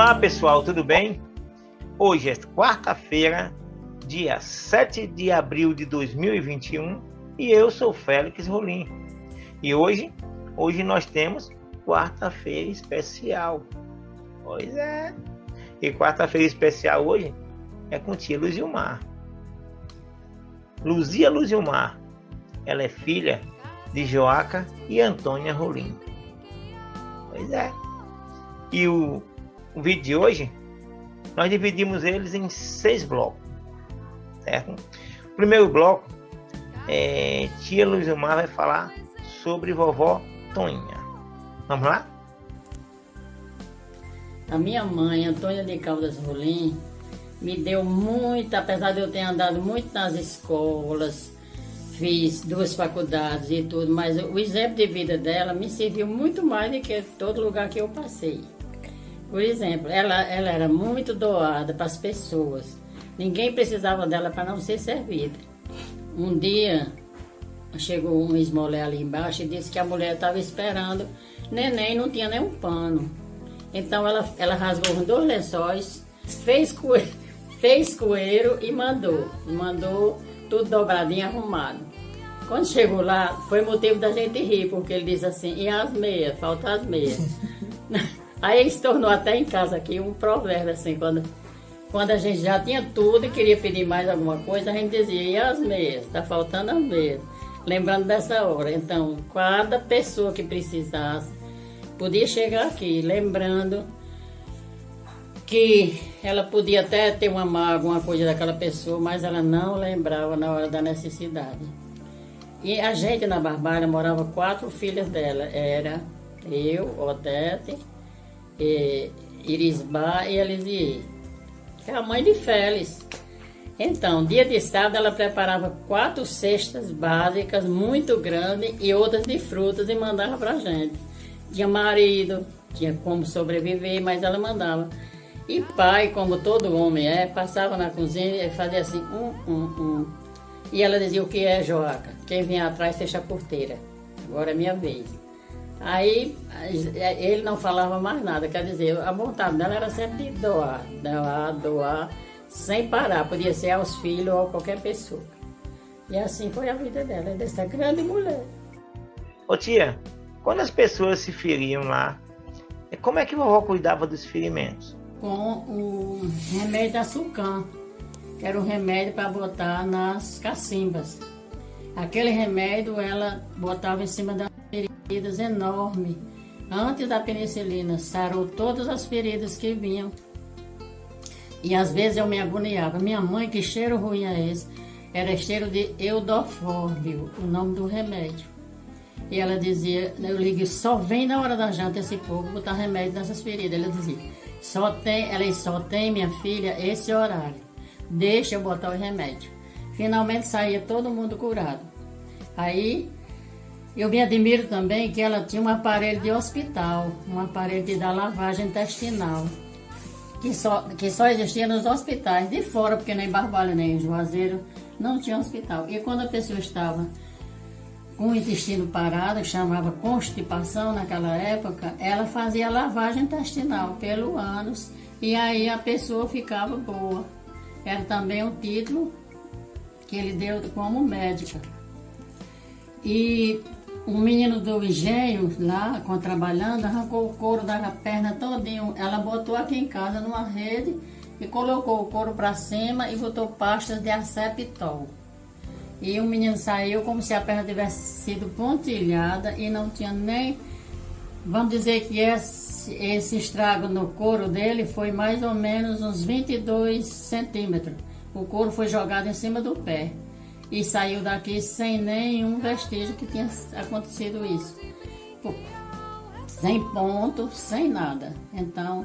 Olá pessoal, tudo bem? Hoje é quarta-feira, dia 7 de abril de 2021 e eu sou Félix Rolim. E hoje nós temos quarta-feira especial. Pois é. E quarta-feira especial hoje é com tia Luzilmar. Luzia Luzilmar. Ela é filha de Joaca e Antônia Rolim. Pois é. E o vídeo de hoje, nós dividimos eles em 6 blocos, certo? O primeiro bloco, tia Luzilmar vai falar sobre vovó Toninha. Vamos lá? A minha mãe, Antônia de Caldas Rolim, me deu muito, apesar de eu ter andado muito nas escolas, fiz 2 faculdades e tudo, mas o exemplo de vida dela me serviu muito mais do que todo lugar que eu passei. Por exemplo, ela era muito doada para as pessoas. Ninguém precisava dela para não ser servida. Um dia, chegou um esmolé ali embaixo e disse que a mulher estava esperando neném, não tinha nem um pano. Então ela rasgou os 2 lençóis, fez coeiro e mandou tudo dobradinho, arrumado. Quando chegou lá, foi motivo da gente rir, porque ele disse assim, e as meias, faltam as meias. Aí ele se tornou até em casa aqui um provérbio assim, quando a gente já tinha tudo e queria pedir mais alguma coisa, a gente dizia, e as meias, tá faltando as meias. Lembrando dessa hora, então, cada pessoa que precisasse, podia chegar aqui, lembrando que ela podia até ter uma mágoa, alguma coisa daquela pessoa, mas ela não lembrava na hora da necessidade. E a gente na Barbalha morava 4 filhas dela, era eu, Odete, Irisbá e Elisier, que é a mãe de Félix. Então, dia de sábado ela preparava 4 cestas básicas muito grandes e outras de frutas e mandava pra gente. Tinha marido, tinha como sobreviver, mas ela mandava. E pai, como todo homem passava na cozinha e fazia assim, E ela dizia, o que é, Joaca? Quem vinha atrás fecha a porteira. Agora é minha vez. Aí ele não falava mais nada, quer dizer, a vontade dela era sempre de doar, sem parar, podia ser aos filhos ou a qualquer pessoa. E assim foi a vida dela, dessa grande mulher. Ô tia, quando as pessoas se feriam lá, como é que a vovó cuidava dos ferimentos? Com o remédio da Sucam, que era um remédio para botar nas cacimbas. Aquele remédio ela botava em cima das feridas enormes. Antes da penicilina, sarou todas as feridas que vinham. E às vezes eu me agoniava. Minha mãe, que cheiro ruim é esse? Era cheiro de eudofórbio, o nome do remédio. E ela dizia, eu liguei, só vem na hora da janta esse povo botar remédio nessas feridas. Ela dizia, só tem, minha filha, esse horário. Deixa eu botar o remédio. Finalmente saía todo mundo curado. Aí, eu me admiro também que ela tinha um aparelho de hospital, um aparelho de dar lavagem intestinal, que só existia nos hospitais de fora, porque nem Barbalha, nem em Juazeiro não tinha hospital. E quando a pessoa estava com o intestino parado, que chamava constipação naquela época, ela fazia lavagem intestinal pelo ânus e aí a pessoa ficava boa. Era também um título que ele deu como médica. E um menino do engenho lá, trabalhando, arrancou o couro da perna todinho. Ela botou aqui em casa numa rede e colocou o couro para cima e botou pastas de acepitol. E o menino saiu como se a perna tivesse sido pontilhada e não tinha nem... Vamos dizer que esse estrago no couro dele foi mais ou menos uns 22 centímetros. O couro foi jogado em cima do pé e saiu daqui sem nenhum vestígio que tinha acontecido isso. Sem ponto, sem nada. Então,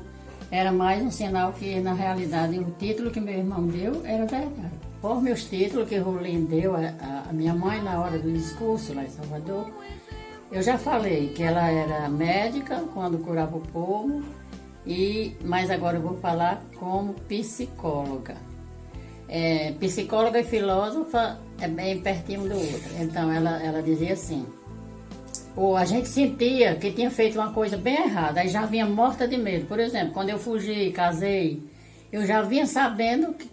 era mais um sinal que, na realidade, o título que meu irmão deu era verdade. Por meus títulos que Rolim deu a minha mãe na hora do discurso lá em Salvador, eu já falei que ela era médica quando curava o povo, mas agora eu vou falar como psicóloga. Psicóloga e filósofa é bem pertinho do outro. Então ela dizia assim, ou a gente sentia que tinha feito uma coisa bem errada, aí já vinha morta de medo. Por exemplo, quando eu fugi, casei, eu já vinha sabendo que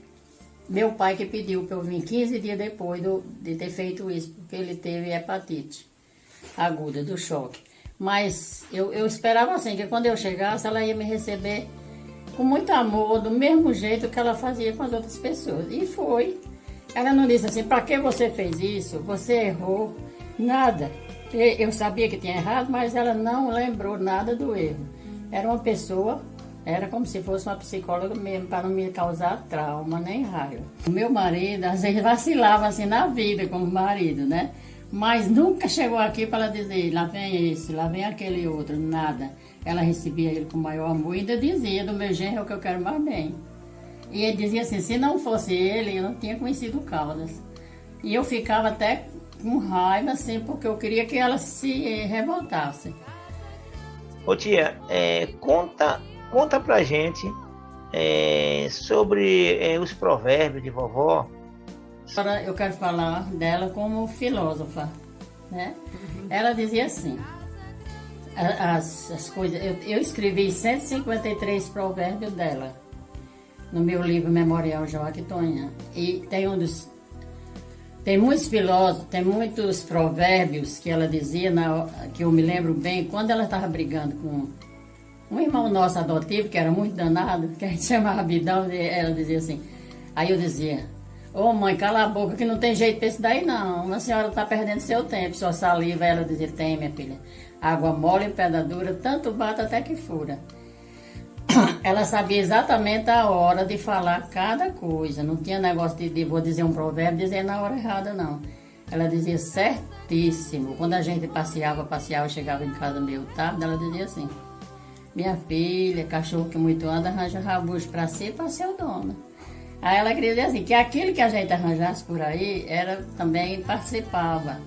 meu pai que pediu para eu vir 15 dias depois de ter feito isso, porque ele teve hepatite aguda do choque. Mas eu esperava assim, que quando eu chegasse, ela ia me receber com muito amor, do mesmo jeito que ela fazia com as outras pessoas. E foi. Ela não disse assim, para que você fez isso? Você errou. Nada. Eu sabia que tinha errado, mas ela não lembrou nada do erro. Era uma pessoa, era como se fosse uma psicóloga mesmo, para não me causar trauma nem raiva. O meu marido, às vezes, vacilava assim na vida como marido, né? Mas nunca chegou aqui para ela dizer, lá vem esse, lá vem aquele outro, nada. Ela recebia ele com o maior amor e ainda dizia, do meu genro é o que eu quero mais bem. E ele dizia assim, se não fosse ele, eu não tinha conhecido o Caldas. E eu ficava até com raiva, assim, porque eu queria que ela se revoltasse. Ô tia, conta pra gente sobre os provérbios de vovó. Agora eu quero falar dela como filósofa, né? Ela dizia assim, as coisas, eu escrevi 153 provérbios dela, no meu livro Memorial Joaquim Tonha. E tem muitos filósofos, tem muitos provérbios que ela dizia, que eu me lembro bem, quando ela estava brigando com um irmão nosso adotivo, que era muito danado, que a gente chamava Bidão, ela dizia assim, aí eu dizia, ô mãe, cala a boca que não tem jeito pra isso daí não, a senhora está perdendo seu tempo, sua saliva. Ela dizia, tem minha filha, água mole e pedra dura, tanto bate até que fura. Ela sabia exatamente a hora de falar cada coisa. Não tinha negócio de vou dizer um provérbio e dizer na hora errada, não. Ela dizia certíssimo. Quando a gente passeava, chegava em casa meio tarde, ela dizia assim, minha filha, cachorro que muito anda, arranja rabucho para si e para seu dono. Aí ela queria dizer assim, que aquilo que a gente arranjasse por aí, também participava.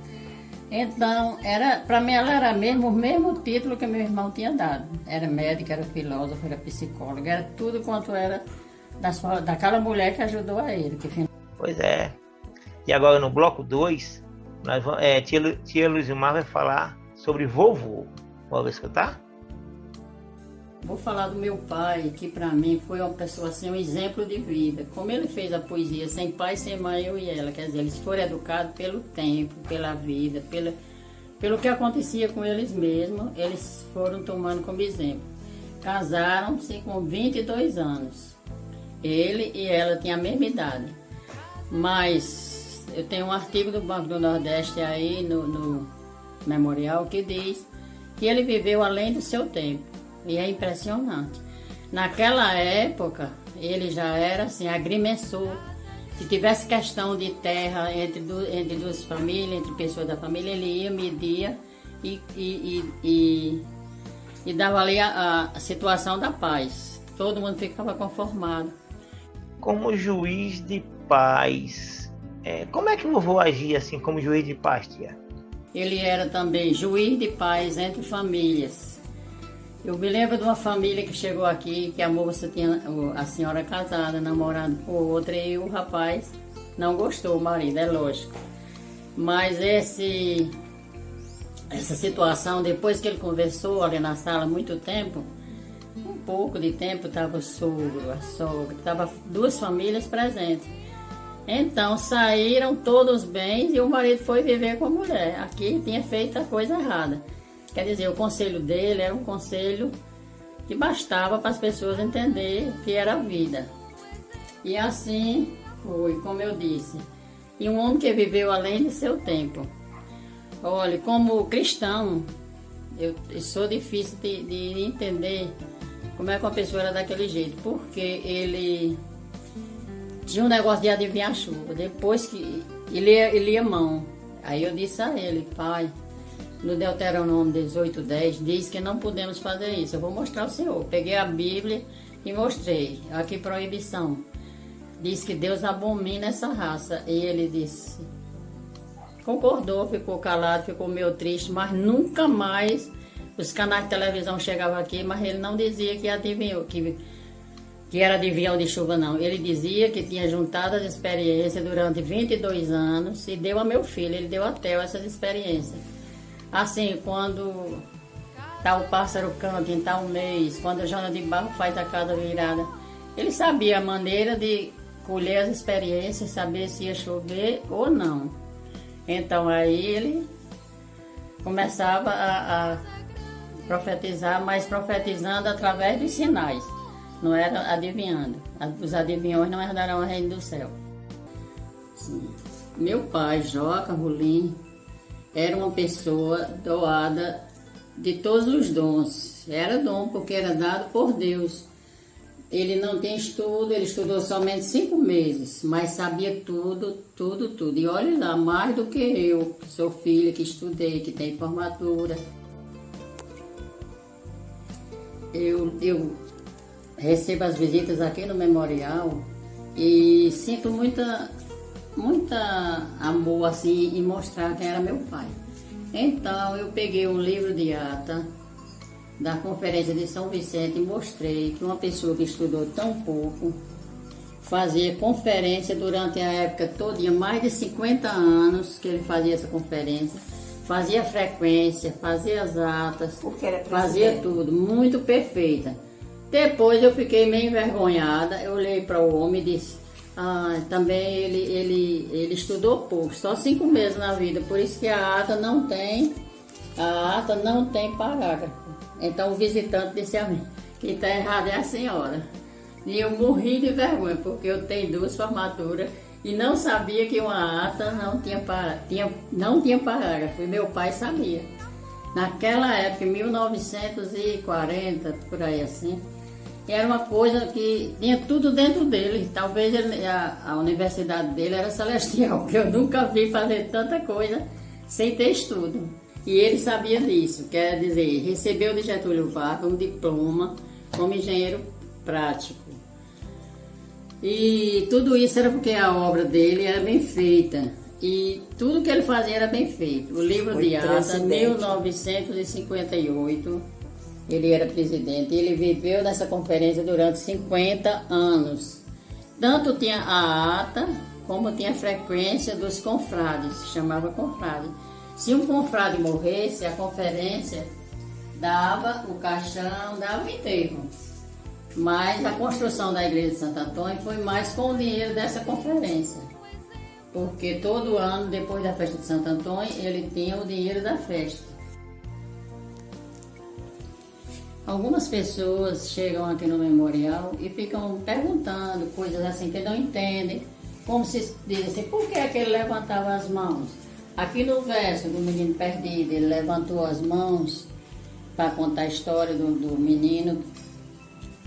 Então, para mim ela era o mesmo título que meu irmão tinha dado. Era médica, era filósofa, era psicóloga, era tudo quanto era daquela mulher que ajudou a ele. Pois é. E agora no bloco 2, tia Luzimar vai falar sobre vovô. Vamos escutar? Vou falar do meu pai, que para mim foi uma pessoa assim, um exemplo de vida. Como ele fez a poesia, sem pai, sem mãe, eu e ela. Quer dizer, eles foram educados pelo tempo, pela vida, pelo que acontecia com eles mesmos, eles foram tomando como exemplo. Casaram-se com 22 anos. Ele e ela tinham a mesma idade. Mas eu tenho um artigo do Banco do Nordeste aí no Memorial que diz que ele viveu além do seu tempo. E é impressionante. Naquela época, ele já era assim, agrimensor. Se tivesse questão de terra entre duas famílias, entre pessoas da família, ele ia, media e dava ali a situação da paz. Todo mundo ficava conformado. Como juiz de paz, como é que o vovô agia assim como juiz de paz, tia? Ele era também juiz de paz entre famílias. Eu me lembro de uma família que chegou aqui, que a moça tinha, a senhora casada, namorando com outra, e o rapaz não gostou, o marido, é lógico. Mas essa situação, depois que ele conversou ali na sala muito tempo, um pouco de tempo, estava o sogro, a sogra, estava duas famílias presentes. Então saíram todos bem e o marido foi viver com a mulher. Aqui tinha feito a coisa errada. Quer dizer, o conselho dele era um conselho que bastava para as pessoas entenderem que era a vida. E assim foi, como eu disse. E um homem que viveu além de seu tempo. Olha, como cristão, eu sou difícil de entender como é que uma pessoa era daquele jeito. Porque ele tinha um negócio de adivinhar a chuva. Depois que ele ia mão. Aí eu disse a ele, pai, no Deuteronômio 18:10 diz que não podemos fazer isso. Eu vou mostrar ao senhor. Peguei a Bíblia e mostrei. Aqui proibição. Diz que Deus abomina essa raça. E ele disse, concordou, ficou calado, ficou meio triste, mas nunca mais os canais de televisão chegavam aqui, mas ele não dizia que adivinhou, que era adivinhão de chuva, não. Ele dizia que tinha juntado as experiências durante 22 anos e deu a meu filho, ele deu a Theo essas experiências. Assim, quando tal pássaro canta em tal mês, quando a Joana de Barro faz a casa virada, ele sabia a maneira de colher as experiências, saber se ia chover ou não. Então aí ele começava a profetizar, mas profetizando através dos sinais, não era adivinhando. Os adivinhões não herdarão o reino do céu. Sim. Meu pai, Joca Rolim, era uma pessoa doada de todos os dons. Era dom porque era dado por Deus. Ele não tem estudo, ele estudou somente 5 meses, mas sabia tudo. E olha lá, mais do que eu, que sou filha, que estudei, que tem formatura. Eu recebo as visitas aqui no memorial e sinto muita amor assim em mostrar quem era meu pai. Então eu peguei um livro de ata da Conferência de São Vicente e mostrei que uma pessoa que estudou tão pouco fazia conferência durante a época toda, mais de 50 anos que ele fazia essa conferência, fazia frequência, fazia as atas, fazia tudo, muito perfeita. Depois eu fiquei meio envergonhada, eu olhei para o homem e disse, também ele estudou pouco, só 5 meses na vida, por isso que a ata não tem parágrafo. Então o visitante disse a mim, quem está errado é a senhora. E eu morri de vergonha, porque eu tenho 2 formaturas e não sabia que uma ata não tinha parágrafo, e meu pai sabia. Naquela época, em 1940, por aí assim, era uma coisa que tinha tudo dentro dele. Talvez a universidade dele era celestial, porque eu nunca vi fazer tanta coisa sem ter estudo. E ele sabia disso, quer dizer, recebeu de Getúlio Vargas um diploma como engenheiro prático. E tudo isso era porque a obra dele era bem feita. E tudo que ele fazia era bem feito. O livro de ata, 1958, ele era presidente. Ele viveu nessa conferência durante 50 anos. Tanto tinha a ata, como tinha a frequência dos confrades, se chamava confrade. Se um confrade morresse, a conferência dava o caixão, dava o enterro. Mas a construção da igreja de Santo Antônio foi mais com o dinheiro dessa conferência. Porque todo ano, depois da festa de Santo Antônio, ele tinha o dinheiro da festa. Algumas pessoas chegam aqui no memorial e ficam perguntando coisas assim que não entendem. Como se diz assim, por que é que ele levantava as mãos? Aqui no verso do menino perdido, ele levantou as mãos para contar a história do menino.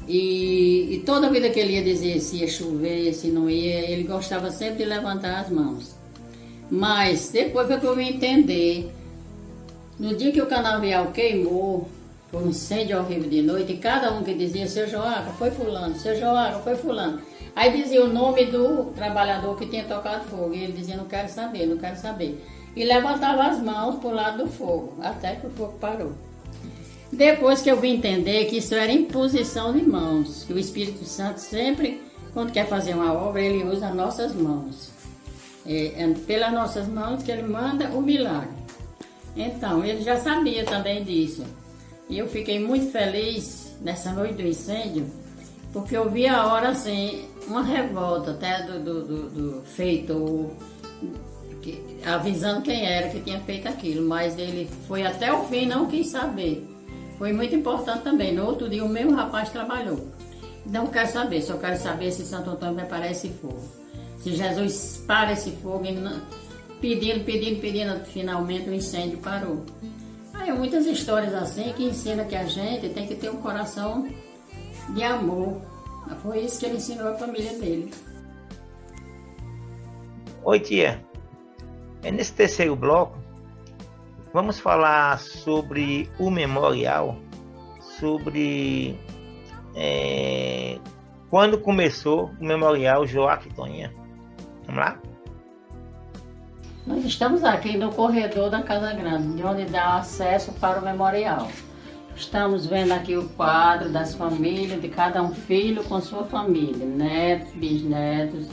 E toda vida que ele ia dizer se ia chover, se não ia, ele gostava sempre de levantar as mãos. Mas depois foi que eu vim entender, no dia que o canavial queimou, foi um incêndio horrível de noite, e cada um que dizia, seu Joaca, foi fulano, seu Joaca, foi fulano. Aí dizia o nome do trabalhador que tinha tocado fogo, e ele dizia, não quero saber, não quero saber. E levantava as mãos para o lado do fogo, até que o fogo parou. Depois que eu vim entender que isso era imposição de mãos, que o Espírito Santo sempre, quando quer fazer uma obra, ele usa as nossas mãos. É pelas nossas mãos que ele manda o milagre. Então, ele já sabia também disso. E eu fiquei muito feliz nessa noite do incêndio, porque eu vi a hora assim, uma revolta até do feitor, avisando quem era que tinha feito aquilo, mas ele foi até o fim, não quis saber. Foi muito importante também. No outro dia o mesmo rapaz trabalhou. Não quero saber, só quero saber se Santo Antônio vai parar esse fogo. Se Jesus para esse fogo, pedindo, finalmente o incêndio parou. Aí muitas histórias assim que ensinam que a gente tem que ter um coração de amor. Foi isso que ele ensinou à família dele. Oi, tia. Nesse terceiro bloco, vamos falar sobre o memorial, sobre quando começou o memorial Joaca e Toninha. Vamos lá? Nós estamos aqui no corredor da Casa Grande, de onde dá acesso para o memorial. Estamos vendo aqui o quadro das famílias, de cada um filho com sua família, netos, bisnetos,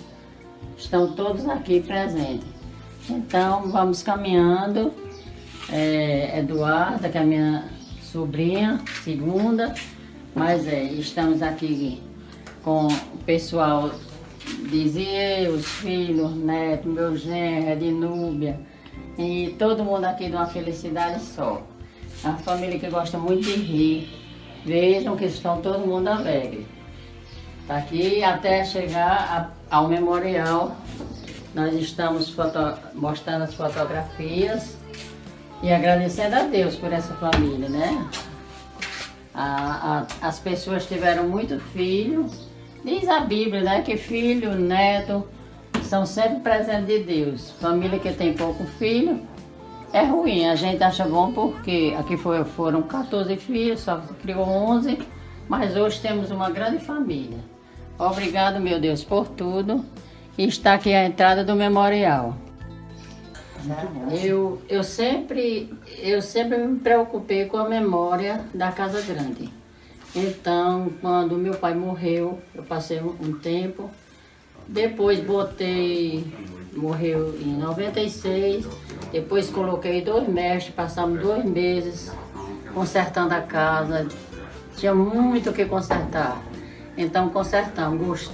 estão todos aqui presentes. Então, vamos caminhando Eduarda, que é a minha sobrinha, segunda. Mas estamos aqui com o pessoal de Zie, os filhos, neto, meu genro, Ednúbia, e todo mundo aqui de uma felicidade só. A família que gosta muito de rir, vejam que estão todo mundo alegre. Tá aqui até chegar ao memorial, nós estamos mostrando as fotografias e agradecendo a Deus por essa família, né? As pessoas tiveram muito filho. Diz a Bíblia, né, que filho, neto são sempre presentes de Deus. Família que tem pouco filho é ruim. A gente acha bom porque aqui foram 14 filhos, só criou 11, mas hoje temos uma grande família. Obrigado, meu Deus, por tudo. E está aqui a entrada do memorial. Eu sempre me preocupei com a memória da Casa Grande. Então, quando meu pai morreu, eu passei um tempo. Depois morreu em 96. Depois coloquei 2 mestres, passamos 2 meses consertando a casa. Tinha muito o que consertar. Então consertamos.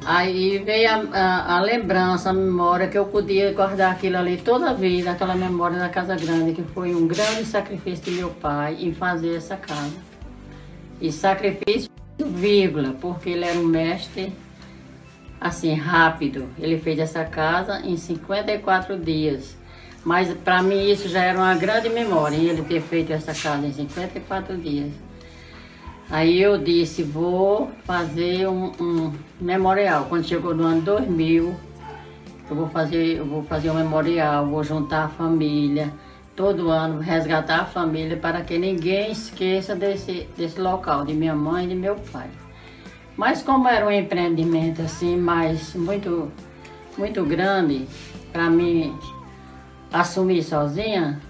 Aí veio a lembrança, a memória que eu podia guardar aquilo ali toda a vida, aquela memória da Casa Grande, que foi um grande sacrifício de meu pai em fazer essa casa. E sacrifício, vírgula, porque ele era um mestre, assim, rápido. Ele fez essa casa em 54 dias. Mas para mim isso já era uma grande memória, ele ter feito essa casa em 54 dias. Aí eu disse, vou fazer um memorial. Quando chegou no ano 2000, eu vou fazer um memorial, vou juntar a família, todo ano resgatar a família para que ninguém esqueça desse local, de minha mãe e de meu pai. Mas como era um empreendimento assim, mas muito grande, para mim assumir sozinha,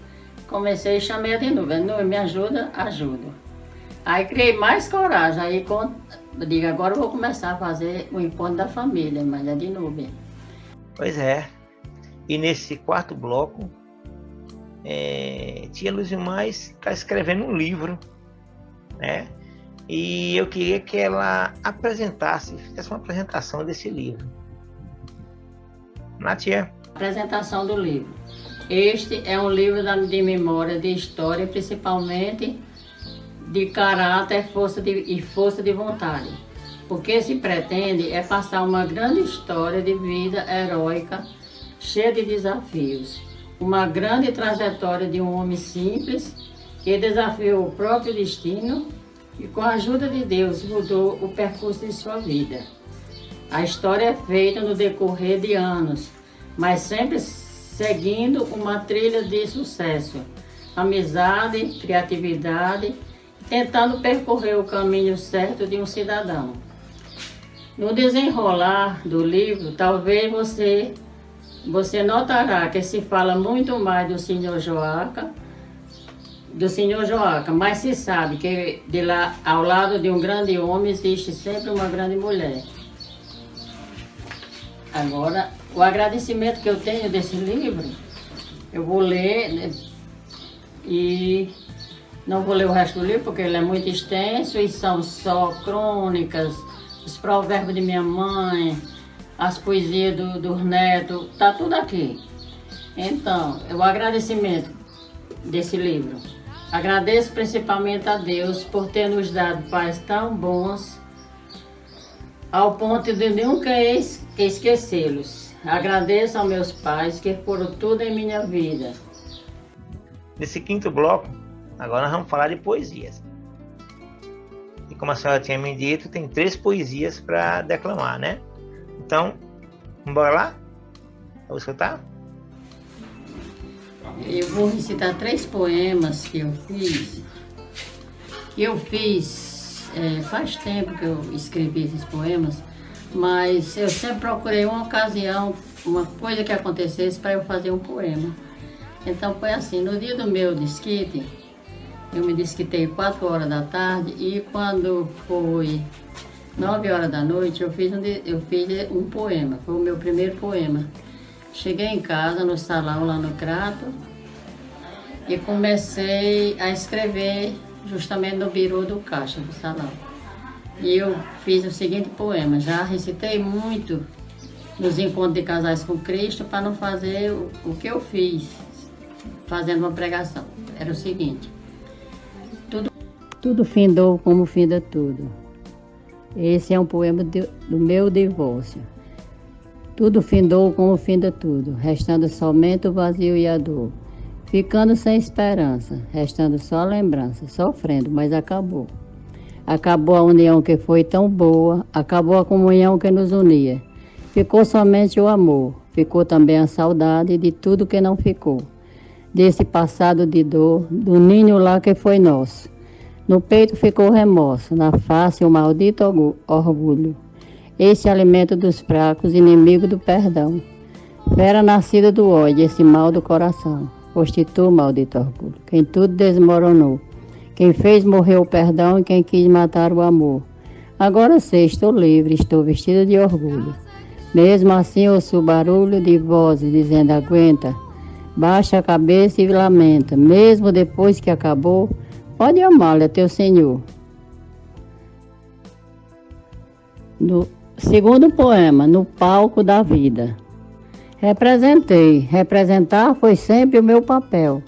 comecei a chamar a Ednúbia, me ajuda, ajuda. Aí criei mais coragem, aí digo, agora eu vou começar a fazer o encontro da família, mas é de Núbia. Pois é, e nesse 4º bloco, tia Luzimar está escrevendo um livro, né? E eu queria que ela fizesse uma apresentação desse livro. Tia? Apresentação do livro. Este é um livro de memória, de história, principalmente de caráter e força de vontade. O que se pretende é passar uma grande história de vida heróica, cheia de desafios. Uma grande trajetória de um homem simples que desafiou o próprio destino e, com a ajuda de Deus, mudou o percurso de sua vida. A história é feita no decorrer de anos, mas sempre seguindo uma trilha de sucesso, amizade, criatividade, tentando percorrer o caminho certo de um cidadão. No desenrolar do livro, talvez você notará que se fala muito mais do Senhor Joaca, mas se sabe que de lá, ao lado de um grande homem existe sempre uma grande mulher. Agora, o agradecimento que eu tenho desse livro, eu vou ler, né, e não vou ler o resto do livro porque ele é muito extenso e são só crônicas, os provérbios de minha mãe, as poesias dos netos, tá tudo aqui. Então, o agradecimento desse livro. Agradeço principalmente a Deus por ter nos dado pais tão bons ao ponto de nunca esquecê-los. Agradeço aos meus pais que foram tudo em minha vida. Nesse 5º bloco, agora nós vamos falar de poesias. E como a senhora tinha me dito, tem 3 poesias para declamar, né? Então, vamos lá? Vamos escutar? Eu vou recitar 3 poemas que eu fiz. Faz tempo que eu escrevi esses poemas, mas eu sempre procurei uma ocasião, uma coisa que acontecesse para eu fazer um poema. Então foi assim, no dia do meu desquite, eu me desquitei 4 horas da tarde e quando foi 9 horas da noite eu fiz um poema, foi o meu primeiro poema. Cheguei em casa, no salão lá no Crato, e comecei a escrever justamente no birô do caixa do salão. E eu fiz o seguinte poema, já recitei muito nos encontros de casais com Cristo para não fazer o que eu fiz, fazendo uma pregação. Era o seguinte: tudo findou como finda tudo. Esse é um poema do meu divórcio. Tudo findou como finda tudo, restando somente o vazio e a dor. Ficando sem esperança, restando só lembrança, sofrendo, mas acabou. Acabou a união que foi tão boa, acabou a comunhão que nos unia. Ficou somente o amor, ficou também a saudade de tudo que não ficou. Desse passado de dor, do ninho lá que foi nosso. No peito ficou remorso, na face o maldito orgulho. Esse alimento dos fracos, inimigo do perdão. Fera nascida do ódio, esse mal do coração. Foste tu, maldito orgulho, quem tudo desmoronou. Quem fez morrer o perdão e quem quis matar o amor. Agora sei, estou livre, estou vestida de orgulho. Mesmo assim ouço o barulho de vozes dizendo aguenta. Baixa a cabeça e lamenta, mesmo depois que acabou. Pode amá-lo, é teu Senhor. No segundo poema, no palco da vida. Representar foi sempre o meu papel.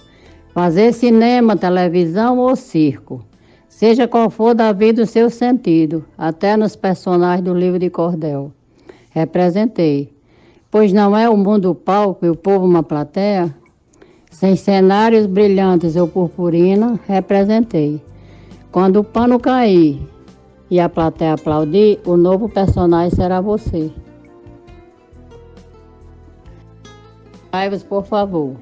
Fazer cinema, televisão ou circo. Seja qual for da vida o seu sentido, até nos personagens do livro de cordel. Representei, pois não é o mundo o palco e o povo uma plateia? Sem cenários brilhantes ou purpurina, representei. Quando o pano cair e a plateia aplaudir, o novo personagem será você. Raios, por favor.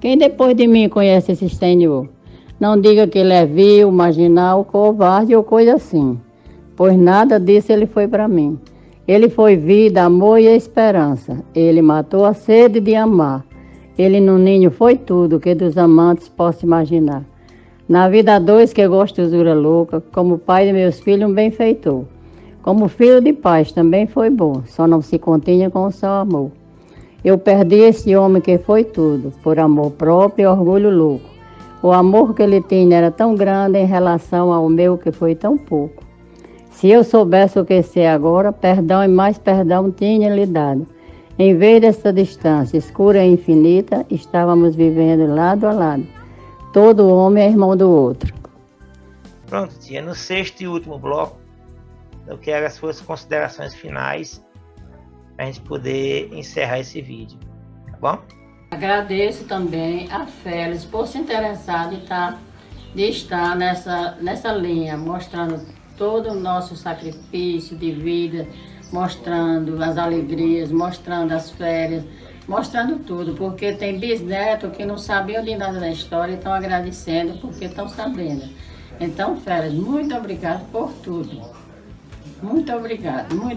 Quem depois de mim conhece esse Senhor? Não diga que ele é vil, marginal, covarde ou coisa assim, pois nada disso ele foi para mim. Ele foi vida, amor e esperança. Ele matou a sede de amar. Ele no ninho foi tudo que dos amantes posso imaginar. Na vida a dois que gostosura louca, como pai de meus filhos um benfeitor. Como filho de paz também foi bom, só não se continha com o seu amor. Eu perdi esse homem que foi tudo, por amor próprio e orgulho louco. O amor que ele tinha era tão grande em relação ao meu que foi tão pouco. Se eu soubesse o que sei agora, perdão e mais perdão tinha lhe dado. Em vez dessa distância escura e infinita, estávamos vivendo lado a lado. Todo homem é irmão do outro. Pronto, tia. No sexto e último bloco, eu quero as suas considerações finais para a gente poder encerrar esse vídeo, tá bom? Agradeço também a Félix por se interessar de estar nessa linha, mostrando todo o nosso sacrifício de vida, mostrando as alegrias, mostrando as férias, mostrando tudo, porque tem bisneto que não sabiam de nada da história e estão agradecendo porque estão sabendo. Então, Félix, muito obrigado por tudo. Muito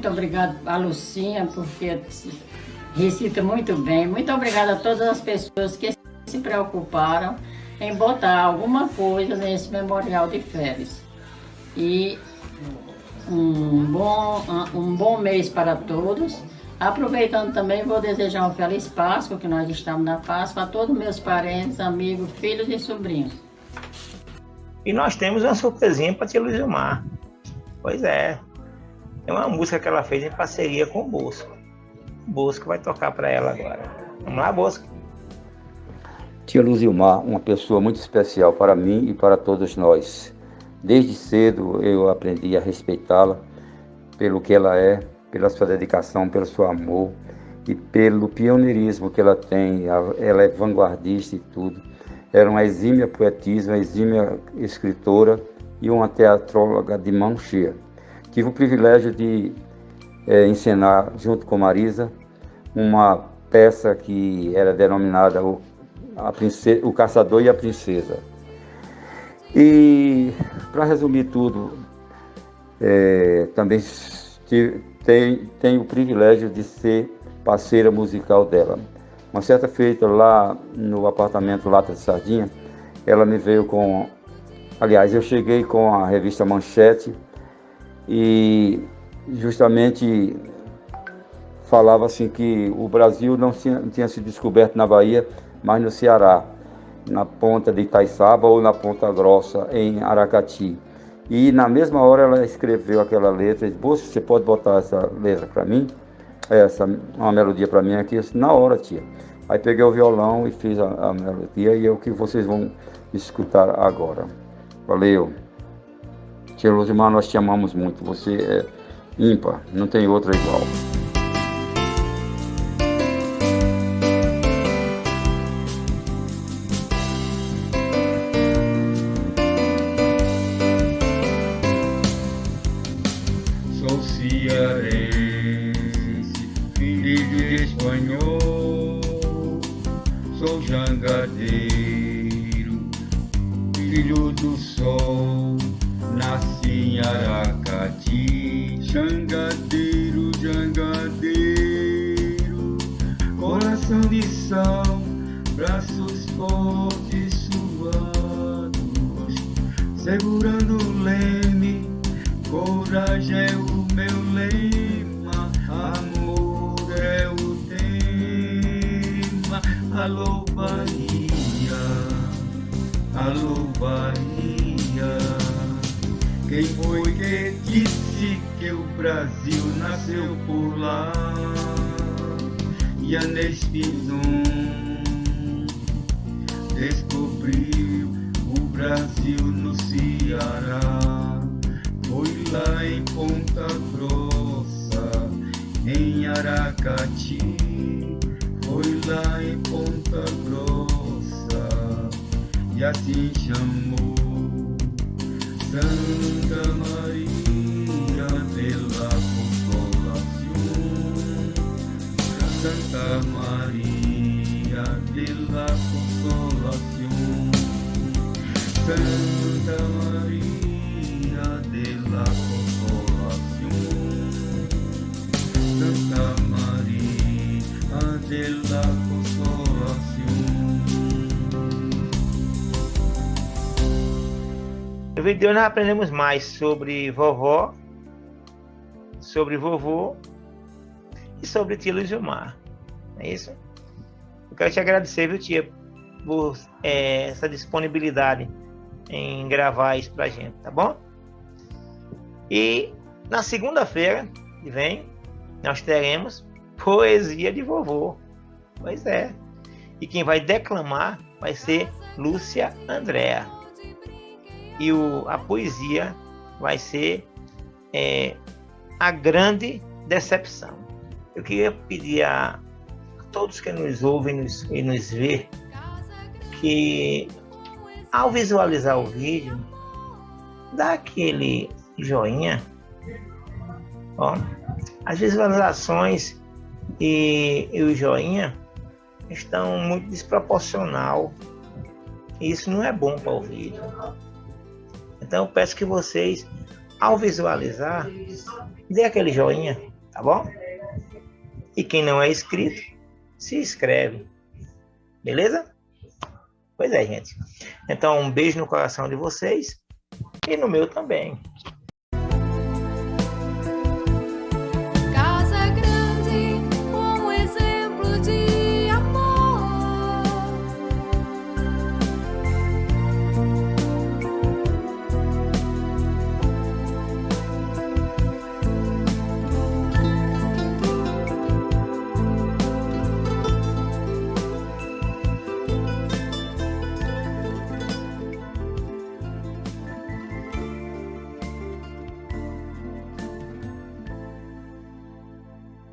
obrigado a Lucinha, porque recita muito bem. Muito obrigada a todas as pessoas que se preocuparam em botar alguma coisa nesse memorial de Félix. E um bom mês para todos. Aproveitando também, vou desejar um feliz Páscoa, que nós estamos na Páscoa, a todos meus parentes, amigos, filhos e sobrinhos. E nós temos uma surpresinha para tia Luzilmar. Pois é. É uma música que ela fez em parceria com o Bosco. O Bosco vai tocar para ela agora. Vamos lá, Bosco. Tia Luzilmar, uma pessoa muito especial para mim e para todos nós. Desde cedo eu aprendi a respeitá-la pelo que ela é, pela sua dedicação, pelo seu amor e pelo pioneirismo que ela tem. Ela é vanguardista e tudo. Era uma exímia poetisa, uma exímia escritora e uma teatróloga de mão cheia. Tive o privilégio de encenar, junto com Marisa, uma peça que era denominada O Caçador e a Princesa. E, para resumir tudo, também tenho o privilégio de ser parceira musical dela. Uma certa feita lá no apartamento Lata de Sardinha, ela me veio com... Aliás, eu cheguei com a revista Manchete e justamente falava assim que o Brasil não tinha sido descoberto na Bahia, mas no Ceará. na ponta de Itaiçaba ou na Ponta Grossa, em Aracati. E na mesma hora ela escreveu aquela letra e disse: "Moço, você pode botar essa letra para mim? Uma melodia para mim aqui?" Eu disse: "Na hora, tia." Aí peguei o violão e fiz a melodia, e é o que vocês vão escutar agora. Valeu. Tia Luzimar, nós te amamos muito. Você é ímpar, não tem outra igual. Sou cearense, filho de espanhol. Sou jangadeiro, filho do sol. Nasci em Aracati, jangadeiro, jangadeiro. Coração de sal, braços fortes suados, segurando o leme. Coragem é o meu lema, amor é o tema. Alô Bahia, alô Bahia. Quem foi que disse que o Brasil nasceu por lá? Yanes Pizon descobriu o Brasil no Ceará. Foi lá em Ponta Grossa, em Aracati. Foi lá em Ponta Grossa, e assim chamou Santa Maria de la Consolación. Santa Maria de la Consolación. Santa Maria de la Consolación. Santa Maria de la Consolación. No vídeo de hoje nós aprendemos mais sobre vovó, sobre vovô e sobre tia Luzimar. Não é isso? Eu quero te agradecer, viu, tia, por essa disponibilidade em gravar isso pra gente, tá bom? E na segunda-feira que vem nós teremos poesia de vovô. Pois é. E quem vai declamar vai ser Lúcia Andréa. E a poesia vai ser A Grande Decepção. Eu queria pedir a todos que nos ouvem e nos vê que, ao visualizar o vídeo, dá aquele joinha. Ó, as visualizações e o joinha estão muito desproporcional. E isso não é bom para o vídeo. Então eu peço que vocês, ao visualizar, dê aquele joinha, tá bom? E quem não é inscrito, se inscreve. Beleza? Pois é, gente. Então um beijo no coração de vocês e no meu também.